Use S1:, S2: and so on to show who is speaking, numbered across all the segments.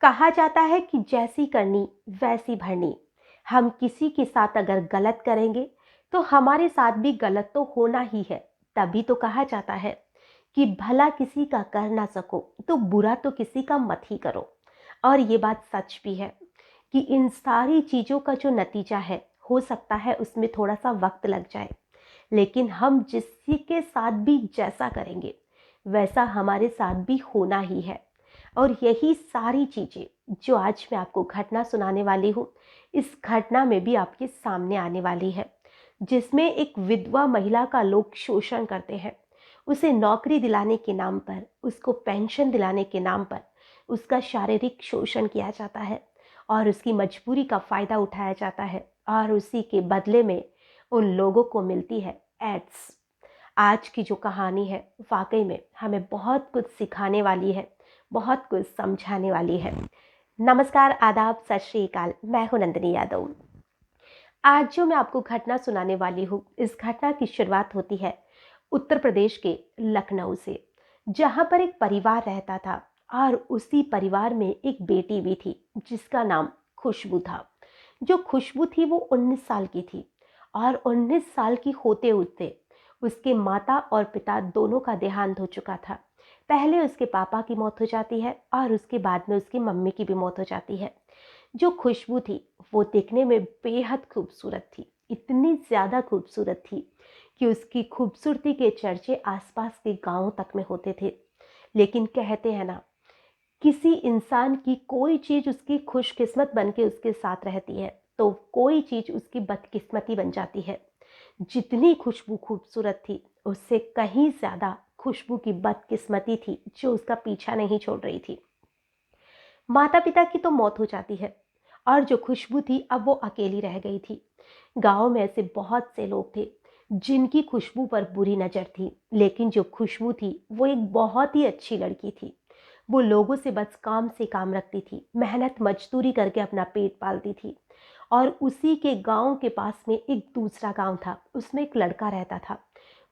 S1: कहा जाता है कि जैसी करनी वैसी भरनी। हम किसी के साथ अगर गलत करेंगे तो हमारे साथ भी गलत तो होना ही है। तभी तो कहा जाता है कि भला किसी का कर ना सको तो बुरा तो किसी का मत ही करो। और ये बात सच भी है कि इन सारी चीज़ों का जो नतीजा है, हो सकता है उसमें थोड़ा सा वक्त लग जाए, लेकिन हम जिसके के साथ भी जैसा करेंगे वैसा हमारे साथ भी होना ही है। और यही सारी चीज़ें जो आज मैं आपको घटना सुनाने वाली हूँ, इस घटना में भी आपके सामने आने वाली है, जिसमें एक विधवा महिला का लोग शोषण करते हैं। उसे नौकरी दिलाने के नाम पर, उसको पेंशन दिलाने के नाम पर उसका शारीरिक शोषण किया जाता है और उसकी मजबूरी का फ़ायदा उठाया जाता है और उसी के बदले में उन लोगों को मिलती है एड्स। आज की जो कहानी है वाकई में हमें बहुत कुछ सिखाने वाली है, बहुत कुछ समझाने वाली है। नमस्कार, आदाब, सत श्री अकाल। मैं हूं नंदिनी यादव। आज जो मैं आपको घटना सुनाने वाली हूँ, इस घटना की शुरुआत होती है उत्तर प्रदेश के लखनऊ से, जहाँ पर एक परिवार रहता था और उसी परिवार में एक बेटी भी थी जिसका नाम खुशबू था। जो खुशबू थी वो 19 साल की थी और 19 साल की होते होते उसके माता और पिता दोनों का देहांत हो चुका था। पहले उसके पापा की मौत हो जाती है और उसके बाद में उसकी मम्मी की भी मौत हो जाती है। जो खुशबू थी वो देखने में बेहद खूबसूरत थी, इतनी ज़्यादा खूबसूरत थी कि उसकी खूबसूरती के चर्चे आसपास के गांवों तक में होते थे। लेकिन कहते हैं ना, किसी इंसान की कोई चीज़ उसकी खुशकिस्मत बन के उसके साथ रहती है तो कोई चीज़ उसकी बदकिस्मती बन जाती है। जितनी खुशबू खूबसूरत थी उससे कहीं ज़्यादा खुशबू की बदकिस्मती थी जो उसका पीछा नहीं छोड़ रही थी। माता पिता की तो मौत हो जाती है और जो खुशबू थी अब वो अकेली रह गई थी। गांव में ऐसे बहुत से लोग थे जिनकी खुशबू पर बुरी नज़र थी, लेकिन जो खुशबू थी वो एक बहुत ही अच्छी लड़की थी। वो लोगों से बस काम से काम रखती थी, मेहनत मजदूरी करके अपना पेट पालती थी। और उसी के गांव के पास में एक दूसरा गांव था, उसमें एक लड़का रहता था।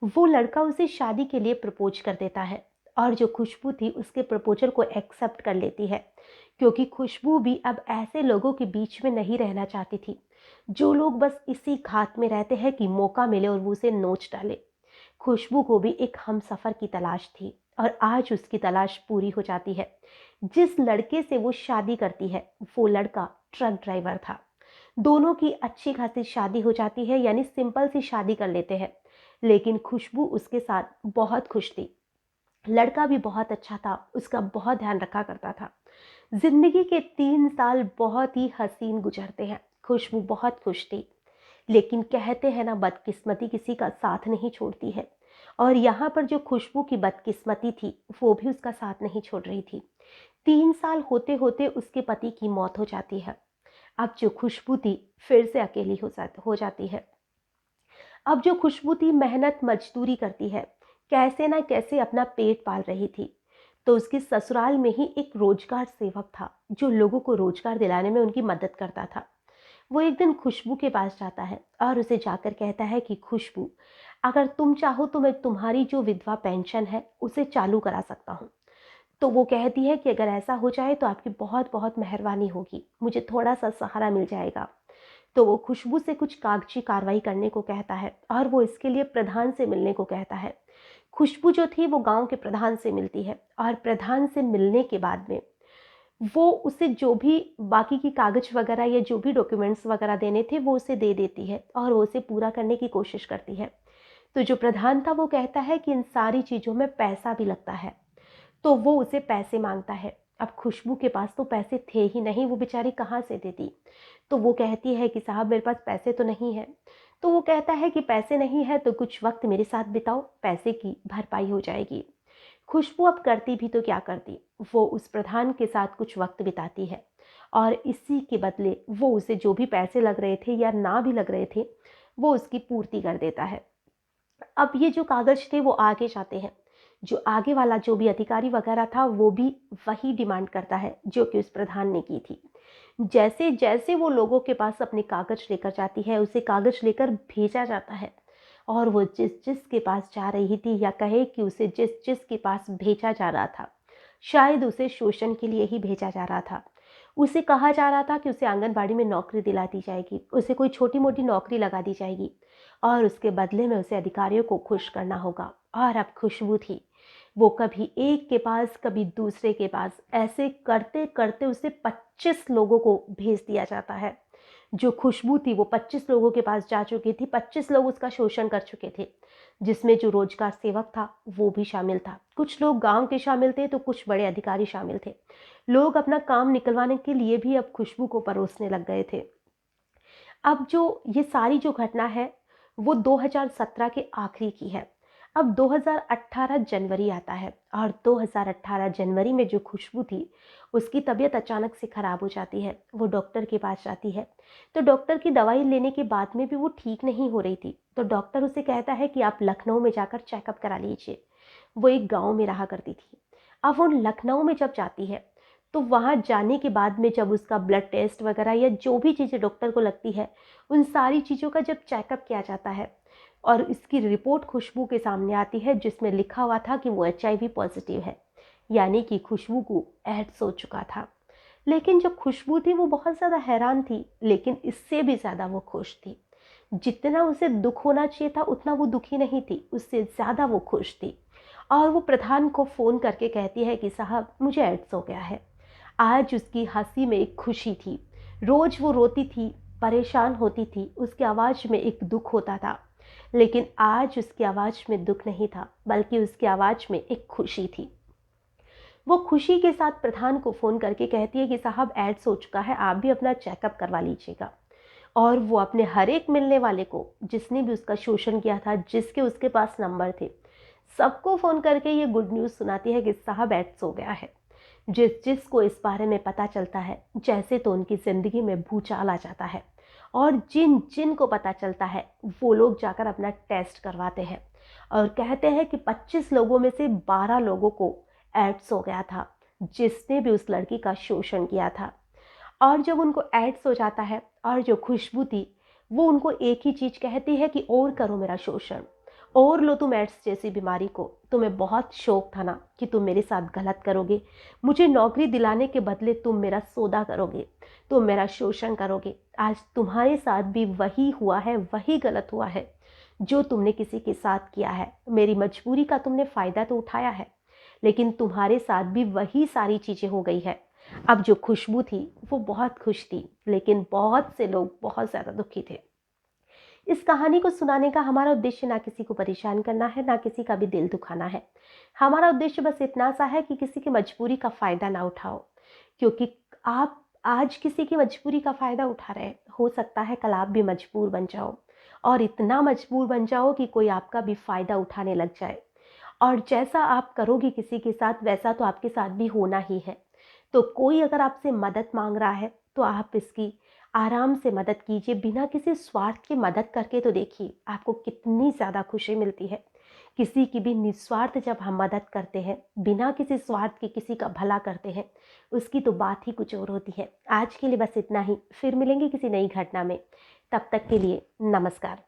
S1: वो लड़का उसे शादी के लिए प्रपोज कर देता है और जो खुशबू थी उसके प्रपोजल को एक्सेप्ट कर लेती है, क्योंकि खुशबू भी अब ऐसे लोगों के बीच में नहीं रहना चाहती थी जो लोग बस इसी घात में रहते हैं कि मौका मिले और वो उसे नोच डाले। खुशबू को भी एक हमसफर की तलाश थी और आज उसकी तलाश पूरी हो जाती है। जिस लड़के से वो शादी करती है वो लड़का ट्रक ड्राइवर था। दोनों की अच्छी खासी शादी हो जाती है, यानी सिंपल सी शादी कर लेते हैं। लेकिन खुशबू उसके साथ बहुत खुश थी। लड़का भी बहुत अच्छा था, उसका बहुत ध्यान रखा करता था। जिंदगी के 3 साल बहुत ही हसीन गुजरते हैं। खुशबू बहुत खुश थी, लेकिन कहते हैं ना, बदकिस्मती किसी का साथ नहीं छोड़ती है। और यहाँ पर जो खुशबू की बदकिस्मती थी वो भी उसका साथ नहीं छोड़ रही थी। 3 साल होते होते उसके पति की मौत हो जाती है। अब जो खुशबू थी फिर से अकेली हो जाती है। अब जो खुशबू थी मेहनत मजदूरी करती है, कैसे ना कैसे अपना पेट पाल रही थी। तो उसके ससुराल में ही एक रोजगार सेवक था जो लोगों को रोजगार दिलाने में उनकी मदद करता था। वो एक दिन खुशबू के पास जाता है और उसे जाकर कहता है कि खुशबू, अगर तुम चाहो तो मैं तुम्हारी जो विधवा पेंशन है उसे चालू करा सकता हूँ। तो वो कहती है कि अगर ऐसा हो जाए तो आपकी बहुत बहुत मेहरबानी होगी, मुझे थोड़ा सा सहारा मिल जाएगा। तो वो खुशबू से कुछ कागजी कार्रवाई करने को कहता है और वो इसके लिए प्रधान से मिलने को कहता है। खुशबू जो थी वो गांव के प्रधान से मिलती है और प्रधान से मिलने के बाद में वो उसे जो भी बाकी की कागज वगैरह या जो भी डॉक्यूमेंट्स वगैरह देने थे वो उसे दे देती है और वो उसे पूरा करने की कोशिश करती है। तो जो प्रधान था वो कहता है कि इन सारी चीज़ों में पैसा भी लगता है, तो वो उसे पैसे मांगता है। अब खुशबू के पास तो पैसे थे ही नहीं, वो बेचारी कहाँ से देती। तो वो कहती है कि साहब मेरे पास पैसे तो नहीं है। तो वो कहता है कि पैसे नहीं है तो कुछ वक्त मेरे साथ बिताओ, पैसे की भरपाई हो जाएगी। खुशबू अब करती भी तो क्या करती, वो उस प्रधान के साथ कुछ वक्त बिताती है और इसी के बदले वो उसे जो भी पैसे लग रहे थे या ना भी लग रहे थे वो उसकी पूर्ति कर देता है। अब ये जो कागज थे वो आगे जाते हैं। जो आगे वाला जो भी अधिकारी वगैरह था वो भी वही डिमांड करता है जो कि उस प्रधान ने की थी। जैसे जैसे वो लोगों के पास अपने कागज लेकर जाती है, उसे कागज लेकर भेजा जाता है और वो जिस जिस के पास जा रही थी, या कहे कि उसे जिस जिस के पास भेजा जा रहा था, शायद उसे शोषण के लिए ही भेजा जा रहा था। उसे कहा जा रहा था कि उसे आंगनबाड़ी में नौकरी दिला दी जाएगी, उसे कोई छोटी मोटी नौकरी लगा दी जाएगी और उसके बदले में उसे अधिकारियों को खुश करना होगा। और अब खुशबू थी, वो कभी एक के पास कभी दूसरे के पास, ऐसे करते करते उसे 25 लोगों को भेज दिया जाता है। जो खुशबू थी वो 25 लोगों के पास जा चुकी थी, 25 लोग उसका शोषण कर चुके थे, जिसमें जो रोजगार सेवक था वो भी शामिल था। कुछ लोग गांव के शामिल थे तो कुछ बड़े अधिकारी शामिल थे। लोग अपना काम निकलवाने के लिए भी अब खुशबू को परोसने लग गए थे। अब जो ये सारी जो घटना है वो 2017 के आखिरी की है। अब 2018 जनवरी आता है और 2018 जनवरी में जो खुशबू थी उसकी तबीयत अचानक से ख़राब हो जाती है। वो डॉक्टर के पास जाती है तो डॉक्टर की दवाई लेने के बाद में भी वो ठीक नहीं हो रही थी। तो डॉक्टर उसे कहता है कि आप लखनऊ में जाकर चेकअप करा लीजिए। वो एक गाँव में रहा करती थी। अब वो लखनऊ में जब जाती है तो वहाँ जाने के बाद में जब उसका ब्लड टेस्ट वगैरह या जो भी चीज़ें डॉक्टर को लगती है, उन सारी चीज़ों का जब चेकअप किया जाता है और इसकी रिपोर्ट खुशबू के सामने आती है जिसमें लिखा हुआ था कि वो HIV पॉजिटिव है, यानी कि खुशबू को एड्स हो चुका था। लेकिन जो खुशबू थी वो बहुत ज़्यादा हैरान थी, लेकिन इससे भी ज़्यादा वो खुश थी। जितना उसे दुख होना चाहिए था उतना वो दुखी नहीं थी, उससे ज़्यादा वो खुश थी। और वो प्रधान को फ़ोन करके कहती है कि साहब मुझे एड्स हो गया है। आज उसकी हंसी में एक खुशी थी। रोज वो रोती थी, परेशान होती थी, उसकी आवाज़ में एक दुख होता था। लेकिन आज उसकी आवाज़ में दुख नहीं था, बल्कि उसकी आवाज़ में एक खुशी थी। वो खुशी के साथ प्रधान को फ़ोन करके कहती है कि साहब एड्स हो चुका है, आप भी अपना चेकअप करवा लीजिएगा। और वो अपने हर एक मिलने वाले को, जिसने भी उसका शोषण किया था, जिसके उसके पास नंबर थे, सबको फ़ोन करके ये गुड न्यूज़ सुनाती है कि साहब एड्स हो गया है। जिसको इस बारे में पता चलता है, जैसे तो उनकी ज़िंदगी में भूचाल आ जाता है। और जिन को पता चलता है वो लोग जाकर अपना टेस्ट करवाते हैं और कहते हैं कि 25 लोगों में से 12 लोगों को एड्स हो गया था, जिसने भी उस लड़की का शोषण किया था। और जब उनको एड्स हो जाता है और जो खुशबू थी वो उनको एक ही चीज़ कहती है कि और करो मेरा शोषण, और लो तुम एड्स जैसी बीमारी को। तुम्हें बहुत शौक था ना कि तुम मेरे साथ गलत करोगे, मुझे नौकरी दिलाने के बदले तुम मेरा सौदा करोगे, तुम मेरा शोषण करोगे। आज तुम्हारे साथ भी वही हुआ है, वही गलत हुआ है जो तुमने किसी के साथ किया है। मेरी मजबूरी का तुमने फ़ायदा तो उठाया है, लेकिन तुम्हारे साथ भी वही सारी चीज़ें हो गई है। अब जो खुशबू थी वो बहुत खुश थी, लेकिन बहुत से लोग बहुत ज़्यादा दुखी थे। इस कहानी को सुनाने का हमारा उद्देश्य ना किसी को परेशान करना है, ना किसी का भी दिल दुखाना है। हमारा उद्देश्य बस इतना सा है कि किसी की मजबूरी का फ़ायदा ना उठाओ, क्योंकि आप आज किसी की मजबूरी का फ़ायदा उठा रहे हैं, हो सकता है कल आप भी मजबूर बन जाओ और इतना मजबूर बन जाओ कि कोई आपका भी फ़ायदा उठाने लग जाए। और जैसा आप करोगे किसी के साथ, वैसा तो आपके साथ भी होना ही है। तो कोई अगर आपसे मदद मांग रहा है तो आप इसकी आराम से मदद कीजिए, बिना किसी स्वार्थ के मदद करके तो देखिए आपको कितनी ज़्यादा खुशी मिलती है। किसी की भी निस्वार्थ जब हम मदद करते हैं, बिना किसी स्वार्थ के किसी का भला करते हैं, उसकी तो बात ही कुछ और होती है। आज के लिए बस इतना ही, फिर मिलेंगे किसी नई घटना में। तब तक के लिए नमस्कार।